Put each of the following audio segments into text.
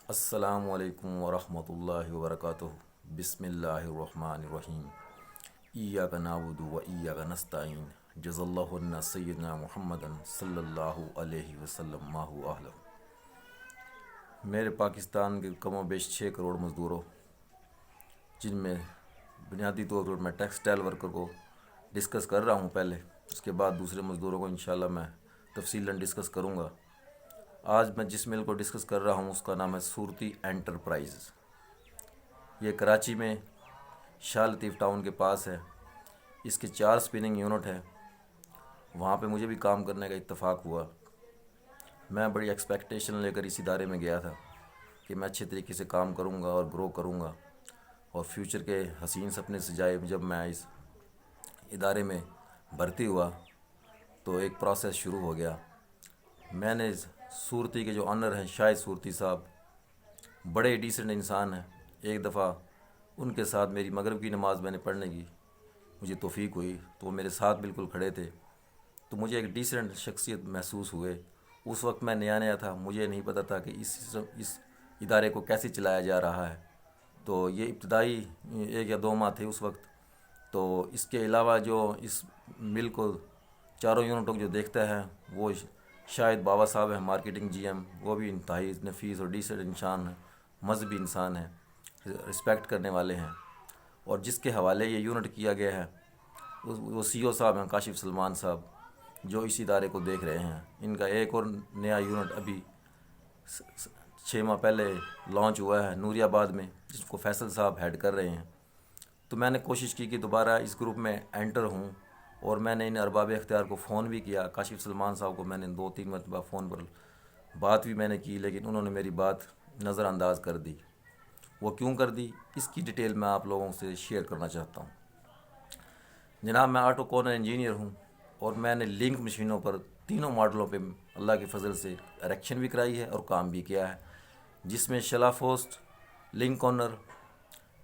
السلام علیکم ورحمۃ اللہ وبرکاتہ۔ بسم اللہ الرحمن الرحیم۔ ایاک نعبد و ایاک نستعین۔ جزا اللہ عنا سیدنا محمد صلی اللہ علیہ وسلم ما هو اہلہ۔ میرے پاکستان کے کم و بیش 6 کروڑ مزدوروں، جن میں بنیادی طور پر میں ٹیکسٹائل ورکر کو ڈسکس کر رہا ہوں پہلے، اس کے بعد دوسرے مزدوروں کو انشاءاللہ میں تفصیلاً ڈسکس کروں گا۔ آج میں جس مل کو ڈسکس کر رہا ہوں اس کا نام ہے صورتی انٹرپرائز۔ یہ کراچی میں شاہ لطیف ٹاؤن کے پاس ہے۔ اس کے 4 سپننگ یونٹ ہیں۔ وہاں پہ مجھے بھی کام کرنے کا اتفاق ہوا۔ میں بڑی ایکسپیکٹیشن لے کر اس ادارے میں گیا تھا کہ میں اچھے طریقے سے کام کروں گا اور گرو کروں گا اور فیوچر کے حسین سپنے سجائے۔ جب میں اس ادارے میں بھرتی ہوا تو ایک پروسیس شروع ہو گیا۔ میں نے صورتی کے جو آنر ہیں شاہد صورتی صاحب، بڑے ڈیسنٹ انسان ہیں۔ ایک دفعہ ان کے ساتھ میری مغرب کی نماز میں نے پڑھنے کی مجھے توفیق ہوئی تو وہ میرے ساتھ بالکل کھڑے تھے، تو مجھے ایک ڈیسنٹ شخصیت محسوس ہوئے۔ اس وقت میں نیا تھا، مجھے نہیں پتہ تھا کہ اس ادارے کو کیسے چلایا جا رہا ہے۔ تو یہ ابتدائی 1 یا 2 ماہ تھے اس وقت۔ تو اس کے علاوہ جو اس مل کو چاروں یونٹوں کو جو دیکھتا ہے وہ شاہد بابا صاحب ہیں، مارکیٹنگ جی ایم۔ وہ بھی انتہائی نفیس اور ڈیسنٹ انسان ہیں، مذہبی انسان ہیں، رسپیکٹ کرنے والے ہیں۔ اور جس کے حوالے یہ یونٹ کیا گیا ہے وہ سی او صاحب ہیں، کاشف سلمان صاحب، جو اس ادارے کو دیکھ رہے ہیں۔ ان کا ایک اور نیا یونٹ ابھی 6 ماہ پہلے لانچ ہوا ہے نوری آباد میں، جس کو فیصل صاحب ہیڈ کر رہے ہیں۔ تو میں نے کوشش کی کہ دوبارہ اس گروپ میں انٹر ہوں، اور میں نے ان ارباب اختیار کو فون بھی کیا۔ کاشف سلمان صاحب کو میں نے 2-3 مرتبہ فون پر بات بھی میں نے کی، لیکن انہوں نے میری بات نظر انداز کر دی۔ وہ کیوں کر دی، اس کی ڈیٹیل میں آپ لوگوں سے شیئر کرنا چاہتا ہوں۔ جناب، میں آٹو کارنر انجینئر ہوں، اور میں نے لنک مشینوں پر تینوں ماڈلوں پہ اللہ کے فضل سے اریکشن بھی کرائی ہے اور کام بھی کیا ہے، جس میں شلا فوسٹ لنک کارنر،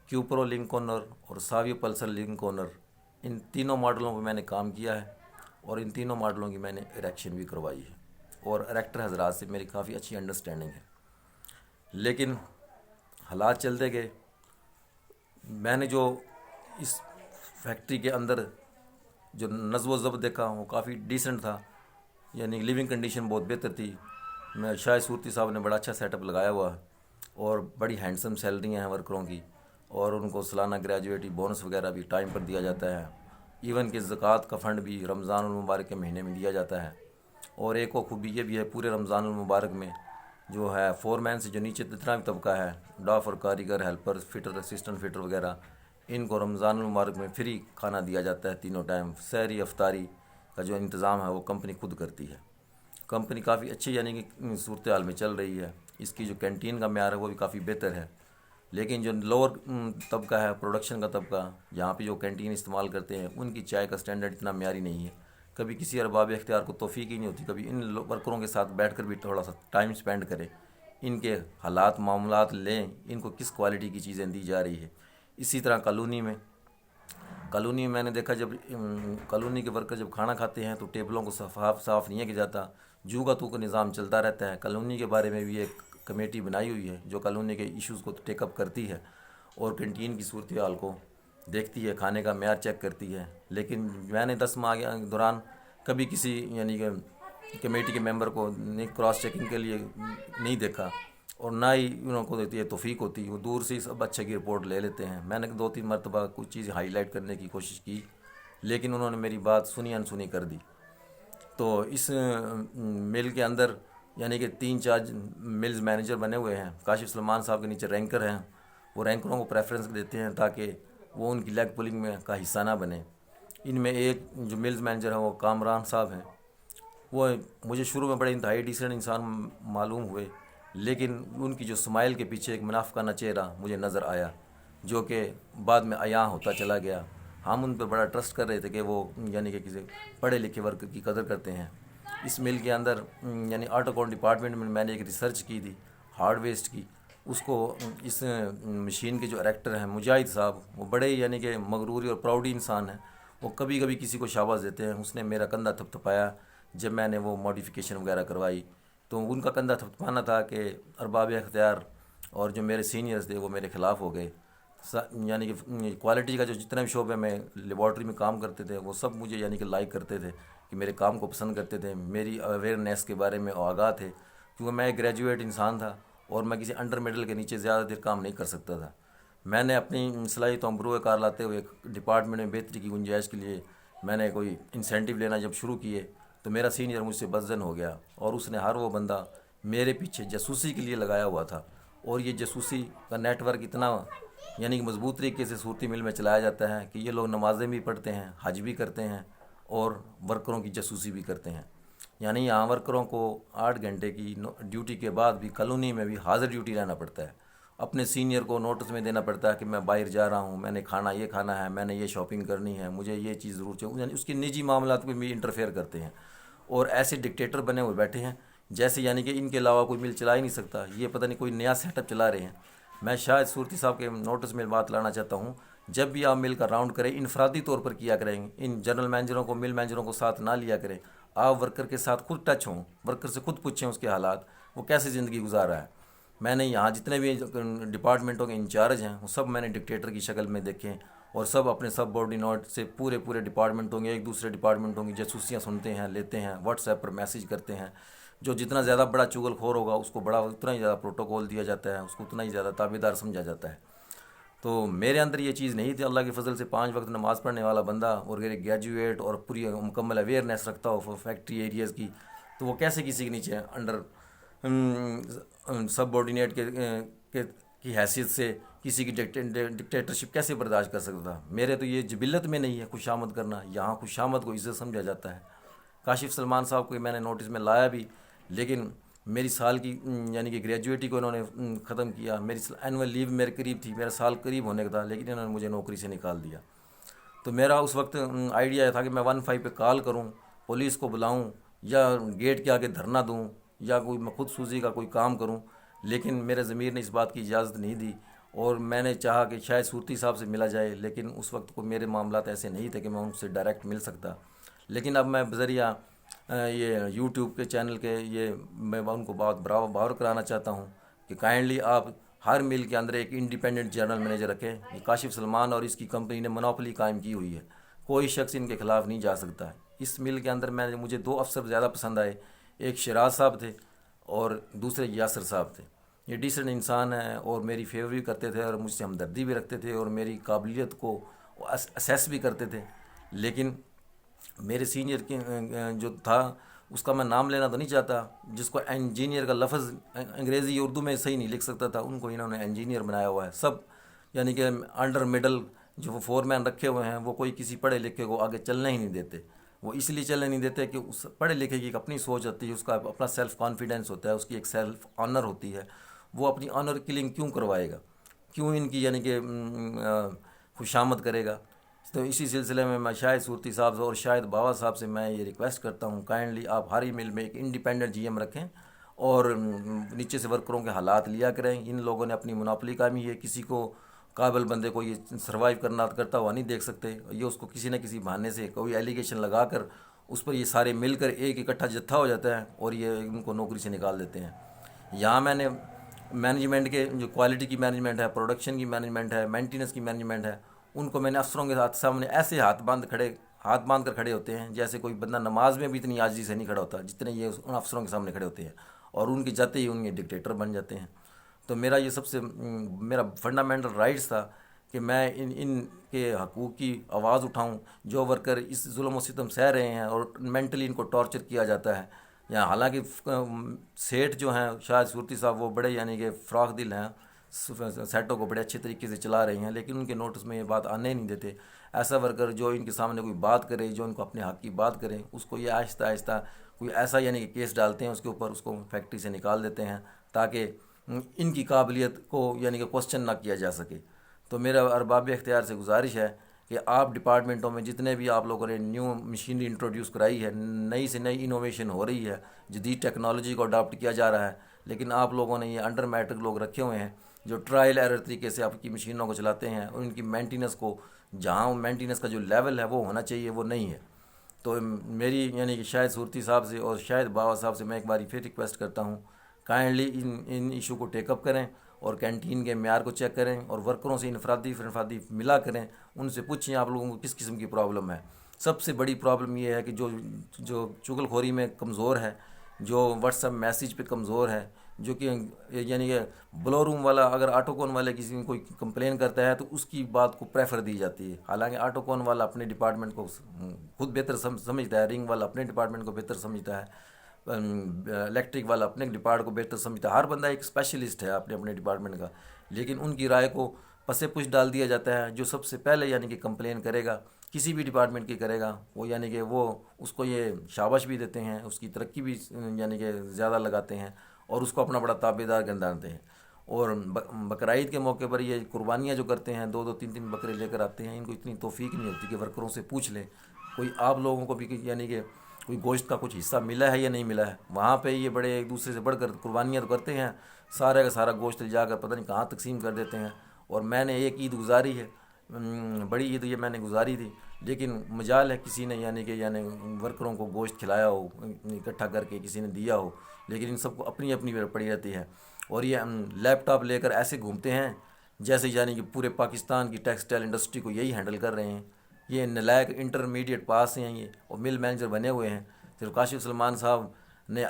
کیوپرو لنک کارنر اور ساویو پلسر لنک کارنر، ان تینوں ماڈلوں پہ میں نے کام کیا ہے، اور ان تینوں ماڈلوں کی میں نے اریکشن بھی کروائی ہے، اور اریکٹر حضرات سے میری کافی اچھی انڈرسٹینڈنگ ہے۔ لیکن حالات چلتے گئے، میں نے جو اس فیکٹری کے اندر جو نظم و ضبط دیکھا وہ کافی ڈیسنٹ تھا، یعنی لیونگ کنڈیشن بہت بہتر تھی۔ میں شاہد صورتی صاحب نے بڑا اچھا سیٹ اپ لگایا ہوا ہے، اور بڑی ہینڈسم سیلریاں ہیں ورکروں کی، اور ان کو سالانہ گریجویٹی بونس وغیرہ بھی ٹائم پر دیا جاتا ہے۔ ایون کہ زکوٰۃ کا فنڈ بھی رمضان المبارک کے مہینے میں دیا جاتا ہے۔ اور ایک اور خوبی یہ بھی ہے، پورے رمضان المبارک میں جو ہے فورمین سے جو نیچے جتنا بھی طبقہ ہے، ڈافر، کاریگر، ہیلپر، فٹر، اسسٹنٹ فٹر وغیرہ، ان کو رمضان المبارک میں فری کھانا دیا جاتا ہے تینوں ٹائم۔ سحری افطاری کا جو انتظام ہے وہ کمپنی خود کرتی ہے۔ کمپنی کافی اچھی یعنی کہ صورتحال میں چل رہی ہے۔ اس کی جو کینٹین کا معیار ہے وہ بھی کافی بہتر ہے۔ لیکن جو لوور طبقہ ہے، پروڈکشن کا طبقہ، جہاں پہ جو کینٹین استعمال کرتے ہیں، ان کی چائے کا سٹینڈرڈ اتنا معیاری نہیں ہے۔ کبھی کسی ارباب اختیار کو توفیق ہی نہیں ہوتی کبھی ان ورکروں کے ساتھ بیٹھ کر بھی تھوڑا سا ٹائم سپینڈ کرے، ان کے حالات معاملات لیں، ان کو کس کوالٹی کی چیزیں دی جا رہی ہے۔ اسی طرح کالونی میں میں نے دیکھا، جب کالونی کے ورکر جب کھانا کھاتے ہیں تو ٹیبلوں کو صاف نہیں کیا جاتا، جو کا تو کا نظام چلتا رہتا ہے۔ کالونی کے بارے میں بھی ایک کمیٹی بنائی ہوئی ہے جو کالونی کے ایشوز کو ٹیک اپ کرتی ہے اور کینٹین کی صورتحال کو دیکھتی ہے، کھانے کا معیار چیک کرتی ہے۔ لیکن میں نے 10 ماہ کے دوران کبھی کسی یعنی کہ کمیٹی کے ممبر کو کراس چیکنگ کے لیے نہیں دیکھا، اور نہ ہی انہوں کو یہ توفیق ہوتی۔ وہ دور سے سب اچھے کی رپورٹ لے لیتے ہیں۔ میں نے 2-3 مرتبہ کچھ چیز ہائی لائٹ کرنے کی کوشش کی، لیکن انہوں نے میری بات سنی انسنی کر دی۔ تو اس مل کے اندر یعنی کہ 3-4 ملز مینیجر بنے ہوئے ہیں۔ کاشف سلمان صاحب کے نیچے رینکر ہیں، وہ رینکروں کو پریفرنس دیتے ہیں تاکہ وہ ان کی لیگ پولنگ میں کا حصہ نہ بنے۔ ان میں ایک جو ملز مینیجر ہیں وہ کامران صاحب ہیں۔ وہ مجھے شروع میں بڑے انتہائی ڈیسنٹ انسان معلوم ہوئے، لیکن ان کی جو سمائل کے پیچھے ایک منافقانہ چہرہ مجھے نظر آیا، جو کہ بعد میں عیاں ہوتا چلا گیا۔ ہم ان پہ بڑا ٹرسٹ کر رہے تھے کہ وہ یعنی کہ کسی پڑھے لکھے ورکر کی قدر کرتے ہیں۔ اس مل کے اندر یعنی آٹو کون ڈپارٹمنٹ میں نے ایک ریسرچ کی تھی ہارڈ ویسٹ کی، اس کو اس مشین کے جو ایریکٹر ہیں مجاہد صاحب، وہ بڑے یعنی کہ مغروری اور پراؤڈی انسان ہیں۔ وہ کبھی کبھی کسی کو شاباش دیتے ہیں۔ اس نے میرا کندھا تھپتھپایا جب میں نے وہ ماڈیفیکیشن وغیرہ کروائی، تو ان کا کندھا تھپتھپانا تھا کہ ارباب اختیار اور جو میرے سینئرز تھے وہ میرے خلاف ہو گئے. یعنی کہ کوالٹی کا جو جتنا بھی شعبے میں لیبارٹری میں کام کرتے تھے وہ سب مجھے یعنی کہ لائک کرتے تھے، کہ میرے کام کو پسند کرتے تھے، میری اویئرنیس کے بارے میں آگاہ تھے، کیونکہ میں ایک گریجویٹ انسان تھا اور میں کسی انڈر مڈل کے نیچے زیادہ دیر کام نہیں کر سکتا تھا. میں نے اپنی صلاحیتوں بروئے کار لاتے ہوئے ڈپارٹمنٹ میں بہتری کی گنجائش کے لیے میں نے کوئی انسینٹیو لینا جب شروع کیے تو میرا سینئر مجھ سے بدظن ہو گیا، اور اس نے ہر وہ بندہ میرے پیچھے جاسوسی کے لیے لگایا ہوا تھا. اور یہ جاسوسی کا نیٹ ورک اتنا یعنی کہ مضبوط طریقے سے صورتی مل میں چلایا جاتا ہے کہ یہ لوگ نمازیں بھی پڑھتے ہیں، حج بھی کرتے ہیں اور ورکروں کی جاسوسی بھی کرتے ہیں. یعنی یہاں ورکروں کو 8 گھنٹے کی ڈیوٹی کے بعد بھی کالونی میں بھی حاضر ڈیوٹی رہنا پڑتا ہے. اپنے سینئر کو نوٹس میں دینا پڑتا ہے کہ میں باہر جا رہا ہوں، میں نے یہ کھانا ہے، میں نے یہ شاپنگ کرنی ہے، مجھے یہ چیز ضرور چاہیے. یعنی اس کے نجی معاملات میں بھی انٹرفیئر کرتے ہیں اور ایسے ڈکٹیٹر بنے ہوئے بیٹھے ہیں جیسے یعنی کہ ان کے علاوہ کوئی مل چلا ہی نہیں سکتا، یہ پتہ نہیں کوئی نیا سیٹ اپ چلا رہے ہیں. میں شاید صورتی صاحب کے نوٹس میں بات لانا چاہتا ہوں، جب بھی آپ مل کر راؤنڈ کریں انفرادی طور پر کیا کریں، ان جنرل مینیجروں کو، مل مینیجروں کو ساتھ نہ لیا کریں. آپ ورکر کے ساتھ خود ٹچ ہوں، ورکر سے خود پوچھیں اس کے حالات، وہ کیسے زندگی گزار رہا ہے. میں نے یہاں جتنے بھی ڈپارٹمنٹوں کے انچارج ہیں وہ سب میں نے ڈکٹیٹر کی شکل میں دیکھے ہیں، اور سب اپنے سب آرڈینیٹ سے پورے ڈپارٹمنٹوں کے ایک دوسرے ڈپارٹمنٹوں کی جاسوسیاں سنتے ہیں، لیتے ہیں، واٹس ایپ پر میسیج کرتے ہیں. جو جتنا زیادہ بڑا چغل خور ہوگا اس کو اتنا ہی زیادہ پروٹوکول دیا جاتا ہے، اس کو اتنا ہی زیادہ تابعدار سمجھا جاتا ہے. تو میرے اندر یہ چیز نہیں تھی. اللہ کے فضل سے 5 وقت نماز پڑھنے والا بندہ اور گریجویٹ اور پوری مکمل اویئرنیس رکھتا ہو فیکٹری ایریاز کی، تو وہ کیسے کسی کے نیچے انڈر سب آرڈینیٹ کی حیثیت سے کسی کی ڈکٹیٹرشپ کیسے برداشت کر سکتا تھا. میرے تو یہ جبلت میں نہیں ہے خوش آمد کرنا، یہاں خوش آمد کو عزت سمجھا جاتا ہے. کاشف سلمان صاحب کو میں نے نوٹس میں لایا بھی، لیکن میری سال کی یعنی کہ گریجویٹی کو انہوں نے ختم کیا. میری اینول لیو میرے قریب تھی، میرا سال قریب ہونے کا تھا، لیکن انہوں نے مجھے نوکری سے نکال دیا. تو میرا اس وقت آئیڈیا تھا کہ میں 15 پہ کال کروں، پولیس کو بلاؤں، یا گیٹ کے آگے دھرنا دوں، یا کوئی میں خود سوزی کا کوئی کام کروں. لیکن میرے ضمیر نے اس بات کی اجازت نہیں دی، اور میں نے چاہا کہ شاید صورتی صاحب سے ملا جائے، لیکن اس وقت کو میرے معاملات ایسے نہیں تھے کہ میں ان سے ڈائریکٹ مل سکتا. لیکن اب میں بذریعہ یہ یوٹیوب کے چینل کے میں ان کو بہت باور کرانا چاہتا ہوں کہ کائنڈلی آپ ہر مل کے اندر ایک انڈیپینڈنٹ جنرل مینیجر رکھیں. یہ کاشف سلمان اور اس کی کمپنی نے منوپلی قائم کی ہوئی ہے، کوئی شخص ان کے خلاف نہیں جا سکتا ہے. اس مل کے اندر مجھے 2 افسر زیادہ پسند آئے، ایک شراز صاحب تھے اور دوسرے یاسر صاحب تھے. یہ ڈیسنٹ انسان ہیں اور میری فیور بھی کرتے تھے اور مجھ سے ہمدردی بھی رکھتے تھے اور میری قابلیت کو اسیس بھی کرتے تھے. لیکن میرے سینئر کی جو تھا اس کا میں نام لینا تو نہیں چاہتا، جس کو انجینئر کا لفظ انگریزی اردو میں صحیح نہیں لکھ سکتا تھا، ان کو انہوں نے انجینئر بنایا ہوا ہے. سب یعنی کہ انڈر مڈل جو فور مین رکھے ہوئے ہیں وہ کوئی کسی پڑھے لکھے کو آگے چلنے ہی نہیں دیتے. وہ اس لیے چلنے نہیں دیتے کہ اس پڑھے لکھے کی ایک اپنی سوچ ہوتی ہے، اس کا اپنا سیلف کانفیڈنس ہوتا ہے، اس کی ایک سیلف آنر ہوتی ہے. وہ اپنی آنر کلنگ کیوں کروائے گا، کیوں ان کی یعنی کہ خوشامد کرے گا. تو اسی سلسلے میں شاہد صورتی صاحب اور شاہد باوا صاحب سے میں یہ ریکویسٹ کرتا ہوں، کائنڈلی آپ ہر مل میں ایک انڈیپینڈنٹ جی ایم رکھیں اور نیچے سے ورکروں کے حالات لیا کریں. ان لوگوں نے اپنی منوپلی قائمی ہے، کسی کو قابل بندے کو یہ سروائیو کرتا ہوا نہیں دیکھ سکتے. یہ اس کو کسی نہ کسی بہانے سے کوئی ایلیگیشن لگا کر اس پر یہ سارے مل کر ایک اکٹھا جتھا ہو جاتا ہے اور یہ ان کو نوکری سے نکال دیتے ہیں. یہاں میں نے مینجمنٹ کے جو کوالٹی کی مینجمنٹ ہے، پروڈکشن کی مینجمنٹ ہے، مینٹیننس کی مینجمنٹ ہے، ان کو میں نے افسروں کے سامنے ایسے ہاتھ باندھ کر کھڑے ہوتے ہیں جیسے کوئی بندہ نماز میں بھی اتنی عاجزی سے نہیں کھڑا ہوتا جتنے یہ ان افسروں کے سامنے کھڑے ہوتے ہیں، اور ان کے جاتے ہی ان کے ڈکٹیٹر بن جاتے ہیں. تو میرا یہ سب سے میرا فنڈامنٹل رائٹس تھا کہ میں ان کے حقوق کی آواز اٹھاؤں. جو ورکر اس ظلم و ستم سہ رہے ہیں اور مینٹلی ان کو ٹارچر کیا جاتا ہے، یا حالانکہ سیٹ جو ہیں شاہد صورتی صاحب وہ بڑے یعنی کہ فراخ دل ہیں، سیٹوں کو بڑے اچھے طریقے سے چلا رہے ہیں، لیکن ان کے نوٹس میں یہ بات آنے نہیں دیتے. ایسا ورکر جو ان کے سامنے کوئی بات کرے، جو ان کو اپنے حق کی بات کرے، اس کو یہ آہستہ آہستہ کوئی ایسا یعنی کہ کیس ڈالتے ہیں اس کے اوپر، اس کو فیکٹری سے نکال دیتے ہیں تاکہ ان کی قابلیت کو یعنی کہ کوسچن نہ کیا جا سکے. تو میرا ارباب اختیار سے گزارش ہے کہ آپ ڈپارٹمنٹوں میں جتنے بھی آپ لوگوں نے نیو مشینری انٹروڈیوس کرائی ہے، نئی سے نئی انوویشن ہو رہی ہے، جدید ٹیکنالوجی کو اڈاپٹ کیا جا رہا ہے، لیکن آپ لوگوں نے یہ انڈر میٹرک لوگ رکھے ہوئے ہیں جو ٹرائل ایرر طریقے سے آپ کی مشینوں کو چلاتے ہیں، اور ان کی مینٹیننس کو جہاں مینٹیننس کا جو لیول ہے وہ ہونا چاہیے وہ نہیں ہے. تو میری یعنی کہ شاہد صورتی صاحب سے اور شاہد باوا صاحب سے میں ایک باری پھر ریکویسٹ کرتا ہوں، کائنڈلی ان ایشو کو ٹیک اپ کریں اور کینٹین کے معیار کو چیک کریں اور ورکروں سے انفرادی ملا کریں، ان سے پوچھیں آپ لوگوں کو کس قسم کی پرابلم ہے۔ سب سے بڑی پرابلم یہ ہے کہ جو چغل خوری میں کمزور ہے، جو واٹس ایپ میسیج پہ کمزور ہے، جو کہ یعنی کہ بلو روم والا اگر آٹو کون والے کسی نے کوئی کمپلین کرتا ہے تو اس کی بات کو پریفر دی جاتی ہے، حالانکہ آٹو کون والا اپنے ڈپارٹمنٹ کو خود بہتر سمجھتا ہے، رنگ والا اپنے ڈپارٹمنٹ کو بہتر سمجھتا ہے، الیکٹرک والا اپنے ڈپارٹ کو بہتر سمجھتا ہے، ہر بندہ ایک اسپیشلسٹ ہے اپنے اپنے ڈپارٹمنٹ کا، لیکن ان کی رائے کو پس پش ڈال دیا جاتا ہے۔ جو سب سے پہلے یعنی کہ کمپلین کرے گا کسی بھی ڈپارٹمنٹ کی کرے گا، وہ یعنی کہ وہ اس کو یہ شاباش بھی دیتے ہیں، اس کی ترقی بھی یعنی کہ زیادہ لگاتے ہیں اور اس کو اپنا بڑا تابعدار گردانتے ہیں۔ اور بقرعید کے موقع پر یہ قربانیاں جو کرتے ہیں، 2 2 3 3 بکرے لے کر آتے ہیں، ان کو اتنی توفیق نہیں ہوتی کہ ورکروں سے پوچھ لیں کوئی آپ لوگوں کو بھی یعنی کہ کوئی گوشت کا کچھ حصہ ملا ہے یا نہیں ملا ہے۔ وہاں پہ یہ بڑے ایک دوسرے سے بڑھ کر قربانیاں تو کرتے ہیں، سارا کا سارا گوشت لے جا کر پتہ نہیں کہاں تقسیم کر دیتے ہیں۔ اور میں نے ایک عید گزاری ہے، بڑی عید یہ میں نے گزاری تھی، لیکن مجال ہے کسی نے یعنی ورکروں کو گوشت کھلایا ہو اکٹھا کر کے کسی نے دیا ہو، لیکن ان سب کو اپنی اپنی پڑی رہتی ہے۔ اور یہ لیپ ٹاپ لے کر ایسے گھومتے ہیں جیسے یعنی کہ پورے پاکستان کی ٹیکسٹائل انڈسٹری کو یہی ہینڈل کر رہے ہیں۔ یہ نلائق انٹرمیڈیٹ پاس ہیں یہ، اور مل مینیجر بنے ہوئے ہیں۔ صرف کاشف سلمان صاحب نے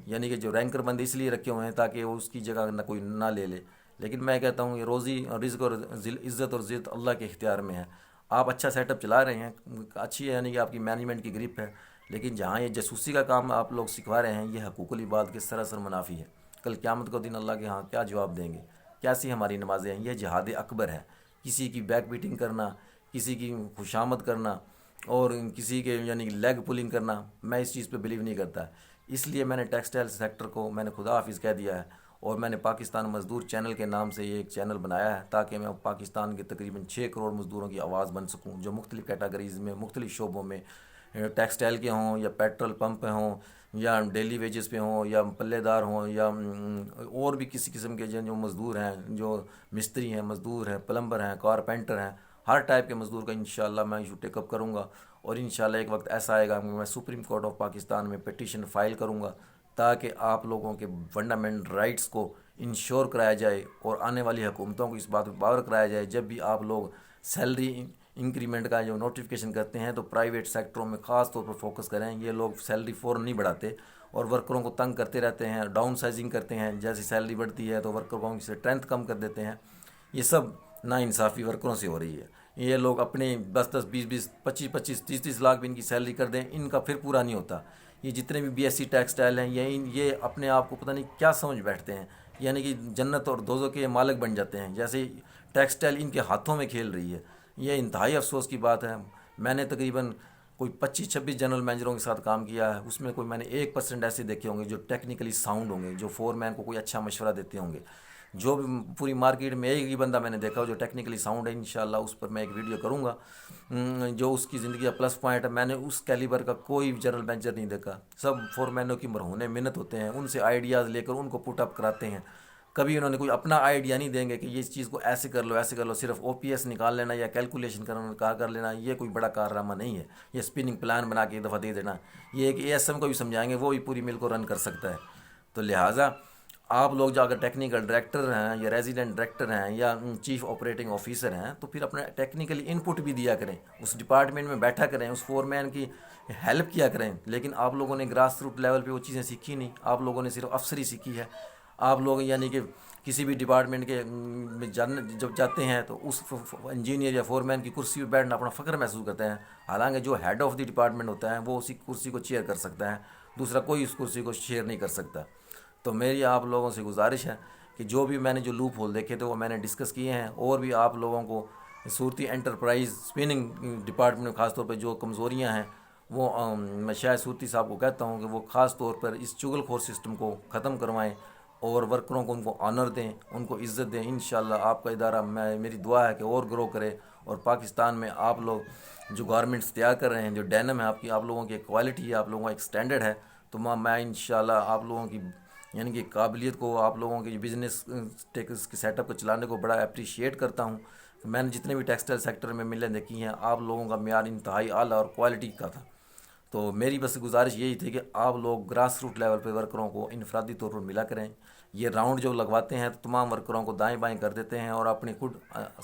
یعنی کہ جو رینکر بند اس لیے رکھے ہوئے ہیں تاکہ وہ اس کی جگہ نہ کوئی نہ لے لے، لیکن میں کہتا ہوں یہ روزی اور رزق اور عزت اور ذلت اللہ کے اختیار میں ہے۔ آپ اچھا سیٹ اپ چلا رہے ہیں، اچھی یعنی کہ آپ کی مینجمنٹ کی گرپ ہے، لیکن جہاں یہ جاسوسی کا کام آپ لوگ سکھوا رہے ہیں، یہ حقوق العباد کے سراسر منافی ہے۔ کل قیامت کو دن اللہ کے ہاں کیا جواب دیں گے؟ کیسی ہماری نمازیں ہیں؟ یہ جہاد اکبر ہے۔ کسی کی بیک بیٹنگ کرنا، کسی کی خوشامد کرنا اور کسی کے یعنی لیگ پولنگ کرنا، میں اس چیز پہ بلیو نہیں کرتا۔ اس لیے میں نے ٹیکسٹائل سیکٹر کو میں نے خدا حافظ کہہ دیا ہے، اور میں نے پاکستان مزدور چینل کے نام سے یہ ایک چینل بنایا ہے تاکہ میں پاکستان کے تقریباً 6 کروڑ مزدوروں کی آواز بن سکوں، جو مختلف کیٹاگریز میں مختلف شعبوں میں ٹیکسٹائل کے ہوں یا پیٹرول پمپ پہ ہوں یا ڈیلی ویجز پہ ہوں یا پلے دار ہوں یا اور بھی کسی قسم کے جو مزدور ہیں، جو مستری ہیں، مزدور ہیں، پلمبر ہیں، کارپینٹر ہیں، ہر ٹائپ کے مزدور کا انشاءاللہ میں ایشو ٹیک اپ کروں گا۔ اور انشاءاللہ ایک وقت ایسا آئے گا کہ میں سپریم کورٹ آف پاکستان میں پٹیشن فائل کروں گا تاکہ آپ لوگوں کے فنڈامنٹل رائٹس کو انشور کرایا جائے، اور آنے والی حکومتوں کو اس بات پہ باور کرایا جائے جب بھی آپ لوگ سیلری انکریمنٹ کا جو نوٹیفیکیشن کرتے ہیں تو پرائیویٹ سیکٹروں میں خاص طور پر فوکس کریں۔ یہ لوگ سیلری فوراً نہیں بڑھاتے اور ورکروں کو تنگ کرتے رہتے ہیں، ڈاؤن سائزنگ کرتے ہیں، جیسی سیلری بڑھتی ہے تو ورکروں کی اسٹرینتھ کم کر دیتے ہیں۔ یہ سب ناانصافی ورکروں سے ہو رہی ہے۔ یہ لوگ اپنے 10 10 20 20 25 25 30 30 لاکھ بھی ان کی سیلری کر دیں، ان کا پھر پورا نہیں ہوتا۔ یہ جتنے بھی بی ایس سی ٹیکسٹائل ہیں یہ اپنے آپ کو پتہ نہیں کیا سمجھ بیٹھتے ہیں، یعنی کہ جنت اور دوزخ کے مالک بن جاتے ہیں، جیسے ٹیکسٹائل ان کے ہاتھوں میں کھیل رہی ہے۔ یہ انتہائی افسوس کی بات ہے۔ میں نے تقریباً کوئی 25 26 جنرل مینیجروں کے ساتھ کام کیا ہے، اس میں کوئی میں نے 1% ایسے دیکھے ہوں گے جو ٹیکنیکلی ساؤنڈ ہوں گے، جو فور مین کو کوئی اچھا مشورہ دیتے ہوں گے۔ جو بھی پوری مارکیٹ میں ایک ہی بندہ میں نے دیکھا ہو جو ٹیکنیکلی ساؤنڈ ہے، انشاءاللہ اس پر میں ایک ویڈیو کروں گا جو اس کی زندگی کا پلس پوائنٹ ہے۔ میں نے اس کیلیبر کا کوئی جنرل مینیجر نہیں دیکھا، سب فور مینوں کی مرہون منت ہوتے ہیں، ان سے آئیڈیاز لے کر ان کو پٹ اپ کراتے ہیں۔ کبھی انہوں نے کوئی اپنا آئیڈیا نہیں دیں گے کہ یہ اس چیز کو ایسے کر لو ایسے کر لو، صرف او پی ایس نکال لینا یا کیلکولیشن کر لینا، یہ کوئی بڑا کارنامہ نہیں ہے۔ یہ اسپننگ پلان بنا کے ایک دفعہ دے دینا، یہ ایک اے ایس ایم کو بھی سمجھائیں گے وہ بھی پوری مل کو رن کر سکتا ہے۔ تو لہٰذا آپ لوگ جو اگر ٹیکنیکل ڈائریکٹر ہیں یا ریزیڈنٹ ڈائریکٹر ہیں یا چیف آپریٹنگ آفیسر ہیں تو پھر اپنا ٹیکنیکلی ان پٹ بھی دیا کریں، اس ڈپارٹمنٹ میں بیٹھا کریں، اس فور مین کی ہیلپ کیا کریں۔ لیکن آپ لوگوں نے گراس روٹ لیول پہ وہ چیزیں سیکھی نہیں، آپ لوگوں نے صرف افسری سیکھی ہے۔ آپ لوگ یعنی کہ کسی بھی ڈپارٹمنٹ کے میں جب جاتے ہیں تو اس انجینئر یا فور مین کی کرسی پہ بیٹھنا اپنا فخر محسوس کرتے ہیں، حالانکہ جو ہیڈ آف دی ڈپارٹمنٹ ہوتا ہے وہ اسی کرسی کو چیئر کر سکتا ہے، دوسرا کوئی اس کرسی کو شیئر نہیں کر سکتا۔ تو میری آپ لوگوں سے گزارش ہے کہ جو بھی میں نے جو لوپ ہول دیکھے تھے وہ میں نے ڈسکس کیے ہیں، اور بھی آپ لوگوں کو صورتی انٹرپرائز اسپننگ ڈپارٹمنٹ میں خاص طور پہ جو کمزوریاں ہیں وہ میں شاید صورتی صاحب کو کہتا ہوں کہ وہ خاص طور پر اس چغل خور سسٹم کو ختم کروائیں اور ورکروں کو ان کو آنر دیں، ان کو عزت دیں۔ انشاءاللہ آپ کا ادارہ میری دعا ہے کہ اور گرو کرے، اور پاکستان میں آپ لوگ جو گارمنٹس تیار کر رہے ہیں، جو ڈینم ہے آپ لوگوں کی ایک کوالٹی ہے، آپ لوگوں کا ایک سٹینڈرڈ ہے، تو میں انشاءاللہ آپ لوگوں کی یعنی کہ قابلیت کو، آپ لوگوں کے بزنس کے سیٹ اپ کو چلانے کو بڑا اپریشیٹ کرتا ہوں۔ میں نے جتنے بھی ٹیکسٹائل سیکٹر میں ملیں دیکھی ہیں، آپ لوگوں کا معیار انتہائی اعلیٰ اور کوالٹی کا تھا۔ تو میری بس گزارش یہی تھی کہ آپ لوگ گراس روٹ لیول پہ ورکروں کو انفرادی طور پر ملا کریں، یہ راؤنڈ جو لگواتے ہیں تو تمام ورکروں کو دائیں بائیں کر دیتے ہیں اور اپنی خود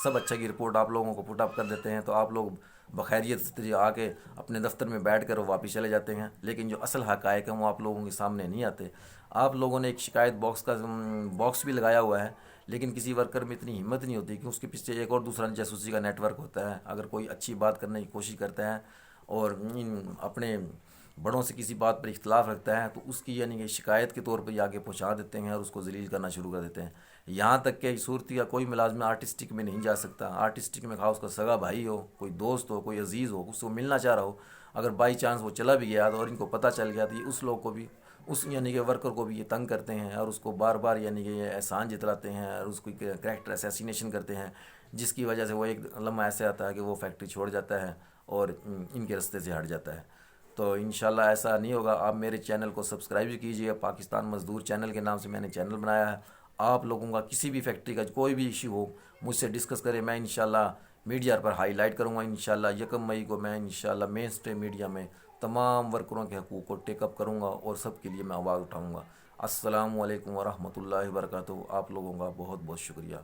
سب اچھا کی رپورٹ آپ لوگوں کو پٹ اپ کر دیتے ہیں، تو آپ لوگ بخیریت سے آ کے اپنے دفتر میں بیٹھ کر واپس چلے جاتے ہیں، لیکن جو اصل حقائق ہیں وہ آپ لوگوں کے سامنے نہیں آتے۔ آپ لوگوں نے ایک شکایت باکس کا باکس بھی لگایا ہوا ہے، لیکن کسی ورکر میں اتنی ہمت نہیں ہوتی کہ اس کے پیچھے ایک اور دوسرا جاسوسی کا نیٹ ورک ہوتا ہے۔ اگر کوئی اچھی بات کرنے کی کوشش کرتا ہے اور اپنے بڑوں سے کسی بات پر اختلاف رکھتا ہے تو اس کی یعنی کہ شکایت کے طور پہ یہ آگے پہنچا دیتے ہیں اور اس کو ذلیل کرنا شروع کر دیتے ہیں۔ یہاں تک کہ صورت یا کوئی ملازم آرٹسٹک میں نہیں جا سکتا، آرٹسٹک میں خاص اس کا سگا بھائی ہو، کوئی دوست ہو، کوئی عزیز ہو، اس کو ملنا چاہ رہا ہو، اگر بائی چانس وہ چلا بھی گیا تو اور ان کو پتہ چل گیا تو یہ اس لوگ کو بھی اس یعنی کہ ورکر کو بھی یہ تنگ کرتے ہیں اور اس کو بار بار یعنی کہ یہ احسان جتلاتے ہیں اور اس کو کریکٹر اسیسینیشن کرتے ہیں، جس کی وجہ سے وہ ایک لمحہ ایسے آتا ہے کہ وہ فیکٹری چھوڑ جاتا ہے اور ان کے رستے سے ہٹ جاتا ہے۔ تو انشاءاللہ ایسا نہیں ہوگا۔ آپ میرے چینل کو سبسکرائب بھی کیجیے، پاکستان مزدور چینل کے نام سے میں نے چینل بنایا ہے۔ آپ لوگوں کا کسی بھی فیکٹری کا کوئی بھی ایشو ہو مجھ سے ڈسکس کریں، میں انشاءاللہ میڈیا پر ہائی لائٹ کروں گا۔ انشاءاللہ 1 مئی کو میں انشاءاللہ مین اسٹریم میڈیا میں تمام ورکروں کے حقوق کو ٹیک اپ کروں گا اور سب کے لیے میں آواز اٹھاؤں گا۔ السلام علیکم ورحمۃ اللہ وبرکاتہ۔ آپ لوگوں کا بہت بہت شکریہ۔